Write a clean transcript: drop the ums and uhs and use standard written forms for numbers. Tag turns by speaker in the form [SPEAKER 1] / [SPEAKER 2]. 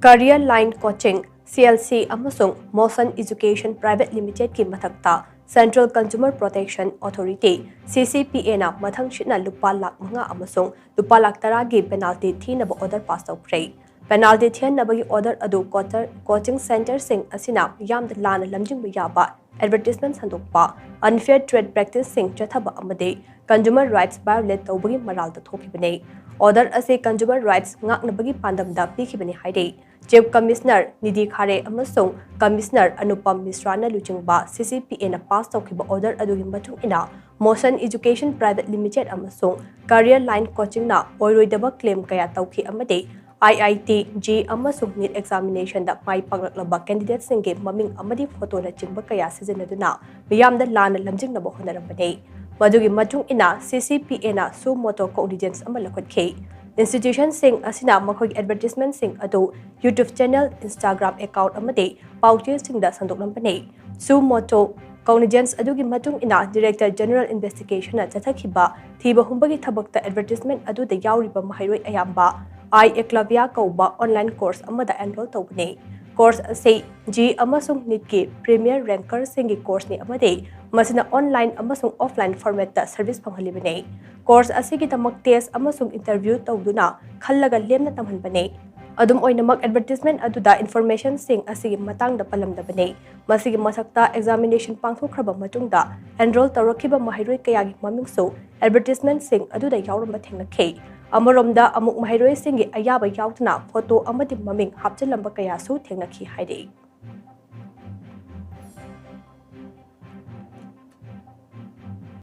[SPEAKER 1] Career Line Coaching CLC amasung Motion Education Private Limited ki mathakta Central Consumer Protection Authority CCPA na mathang shitna Lupa Lakh mga amasung Lupa Lakh taragi penalty thinaba order pass tawkre penalty thinabagi order adu coaching center sing asina yamda lana lamjing yaba advertisement sandokpa unfair trade practice sing chathaba amade consumer rights violate tawbagi maral ta thokibane order ase consumer rights ngaknabagi pandamda pikhibani haide Chief Commissioner Nidhi Khare amasung Commissioner Anupam Misrana luchingba CCPA na pass tawkiba order adugi matung ina Motion Education Private Limited amasung Career Line Coaching na oiroidaba claim kaya tawki amade IIT G amasung NEET examination da mai paglaklaba candidates singe maming amadi photo na chingba kaya sizinaduna miyamda lana lamjing na bohonarambane madugi matung ina CCPA na su motor cognizance amalakotke Institution sing asina makhoi advertisement sing ado YouTube channel Instagram account amade pauche sing da sandoknampane su moto cognizance adugi matung ina Director General Investigation na chathakhiba thiba humbagi thabakta advertisement adu da yauriba mahairoi ayamba I Eklavya kauba online course amada enroll tawbane course ase G amasung NEET ki premier ranker singi course ni amade masina online amasung offline format ta service panghalibane course asigi tamak test amasung interview tawduna khallaga lemna tamhanbane adum oinamak advertisement aduda information sing asigi matang da palamdabane masigi masakta examination pangthokhraba matungda enroll tawrakiba mahairoi kayagi mamingsu advertisement sing aduda yauramba thengnakhe amaromda amuk mahairoi singi ayaba yautna photo amadi maming hapchalamba kaya su thengnakhi haide